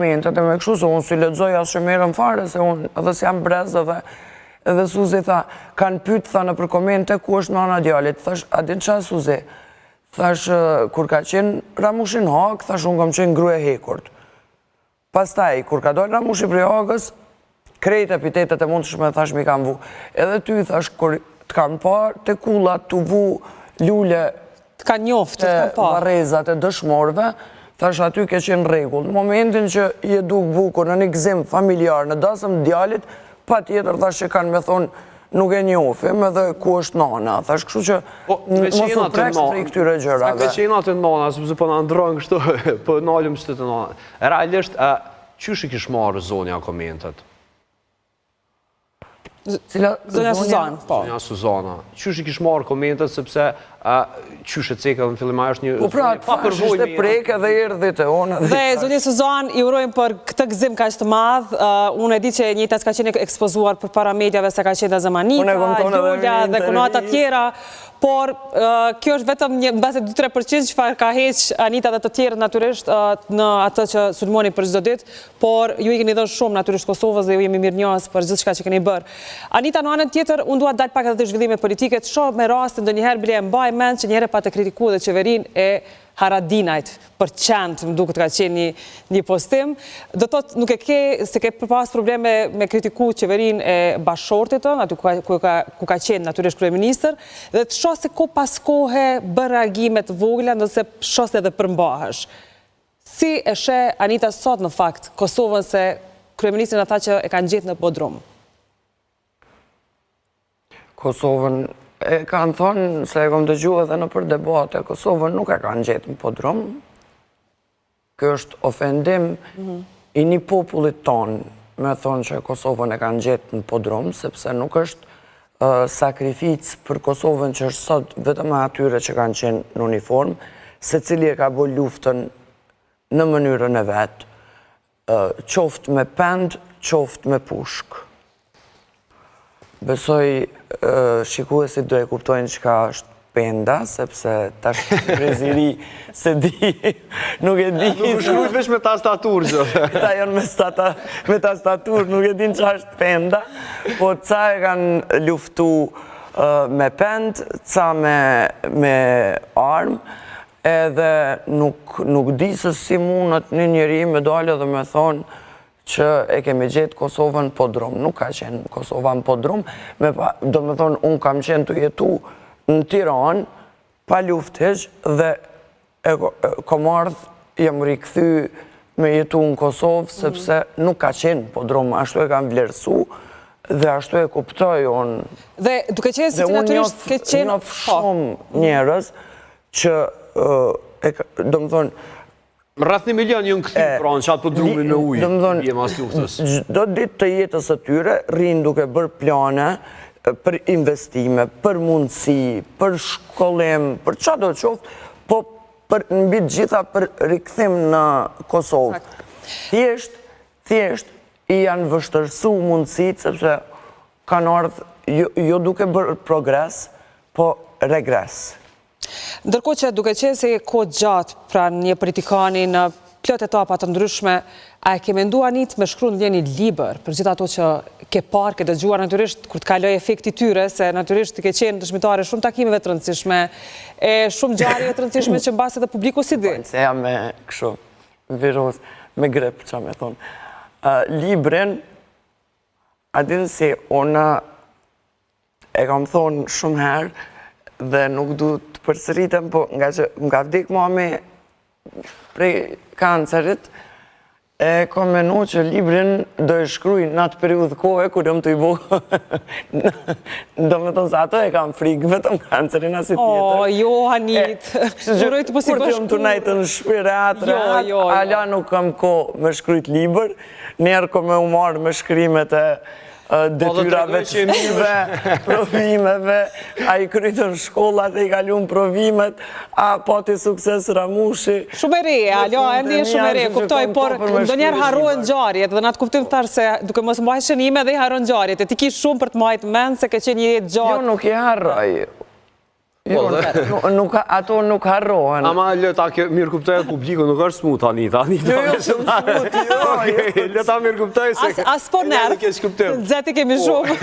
Mentet e me kështu, se unë si lexoj asë që merën fare, se unë edhe si jam brez edhe Suzi tha, kanë pytë, tha në për komente, ku është nana djalit, thash, a din qa Suzi? Thash, kur ka qenë Ramushin hak, thash, unë kam qenë gruje hekurt. Pastaj, kur ka dojnë Ramushi prej hagës, krejt epitetet e mund të shme, thash, mi kam vu. Edhe ty, thash, kur të kanë parë, të kullat, të vu lule, të kanë njoftë, të kanë parë. Varezat e dëshmorve, thash aty ke qenë regull. Në momentin që je duk bukur në një gzim familjar, në dasëm djalit, pa tjetër thash që kanë me thonë nuk e njofim edhe ku është nana. Thash kështu që mos u prekës për i këtyre gjërave. Sa ke qena të nana, sepse po në ndrojnë kështu, po nalëm së të nana. Realisht, qysh i kish marrë zonja komentet? Zonja Suzana, po. Zonja Suzana. Qysh i kish marrë komentet, sepse qysh e cekë dhe në fillim është një... Po pra, thash ishte preke dhe erdhit e onë. Dhe zonja Suzana, i urojmë për këtë gzim ka ishte madhë. Unë e di që njëtas ka qenë ekspozuar për para medjave se ka qenë dhe Zemanita, Ljulja dhe konata tjera, por kjo është vetëm një base 2-3% që farë ka heq Anita dhe të tjerë naturisht në atë që sulmoni për çdo ditë, por ju i keni dhënë shumë naturisht Kosovës dhe ju jemi mirë njohës për gjithë shka që keni bërë. Anita, në anën tjetër, unë dua dalë pak edhe të zhvillime politike, të shoh me rastin ndonjëherë bile e mbaj mend që njëherë pa të kritikuar dhe qeverinë e Haradinajt për qend, më duket ka qenë një postim. Do thotë nuk e ke, se ke pas probleme me kritiku qeverinë e bashortit tënë, aty ku ka qenë natyrisht kryeministër, dhe të shoh se ko pas kohe bërë reagimet vogla, nëse shoh se edhe përmbahësh. Si e sheh Anita sot në fakt Kosovën se kryeministrin ata që e kanë gjetë në Bodrum? Kosovën e kanë thonë, se e kom të gjuhë edhe në për debate, Kosovën nuk e kanë gjetë në Bodrum. Kjo është ofendim i një popullit tonë, me thonë që Kosovën e kanë gjetë në Bodrum, sepse nuk është sakrificë për Kosovën që është sot vetëm atyre që kanë qenë në uniform, se cili e ka bo luftën në mënyrën e vetë, qoftë me pend, qoftë me pushk. Besoj shikuesit do e kuptojnë që ka është penda, sepse tash preziri se di, nuk e di. Nuk shkrujt vesh me tastatur, gjithë. Ta janë me tastatur, nuk e din që është penda, po ca e kanë luftu me pend, ca me armë, edhe nuk di se si mundët një njeri me dalë dhe me thonë që e kemi gjetë Kosovën Bodrum. Nuk ka qenë Kosovën Bodrum, do me thonë, unë kam qenë të jetu në Tiranë, pa luftëheq, dhe kom ardhë, jem rikëthy me jetu në Kosovë, sepse nuk ka qenë Bodrum, ashtu e kam vlerësu, dhe ashtu e kuptoj unë. Dhe duke qenë si naturisht ke qenë... Dhe unë njofë shumë njerës që, do me thonë, Rreth 1 milion ju në këthy, pra në qatë për drumin me ujë, bje mas luftës. Do ditë të jetës e tyre, rinë duke bërë plane për investime, për mundësi, për shkollim, për qa do të qoftë, po në bitë gjitha për rikëthim në Kosovë. Thjesht i janë vështërsu mundësit, sepse kanë ardhë jo duke bërë progres, po regres. Ndërkohë që duke qenë se ko gjatë pra një politikani në plot etapa të ndryshme, a e ke menduar Anita me shkruar një libër për gjithë ato që ke parë, ke dëgjuar natyrisht kur të kaloj efekti tyre, se natyrisht ke qenë dëshmitare shumë takimeve të rëndësishme, e shumë ngjarjeve të rëndësishme që mbas edhe publiku si di. Se jam me kështu virus, me grip, që me thonë. Librin, a dinë si unë e kam thonë shumë herë, dhe nuk du të përsëritem, po nga që më ka vdik mami prej kancerit, e kom menu që librin do e shkruj në atë periudhë kohë, kur jam të i bo, do me thonë se ato e kam frikë, vetëm kancerin asit tjetër. O, jo, Anit, uroj të posi bashku. Kur të jam të najtë në shpirat, ala nuk kam ko me shkrujt libër, njerë kom me umarë me shkrimet e detyrave të fëmijëve, provimeve, a i krytën shkollat e i kaluën provimet, a pati sukses Ramushi. Shumë e re, alo, endi e shumë e re, kuptoj, por ndonjëherë harrohen ngjarjet, dhe na të kuptim tharë se duke mos mbaj shënime dhe i harron ngjarjet, e ti ki shumë për të majtë mend se ke qenë një jetë gjatë. Jo, nuk i harroj. Ato nuk harrohen. Ama lë ta mirë kuptoj publiku, nuk është smut Anita. Jo, shumë smut, jo. Lë ta mirë kuptoj se... As po nerv, zeti kemi shumë.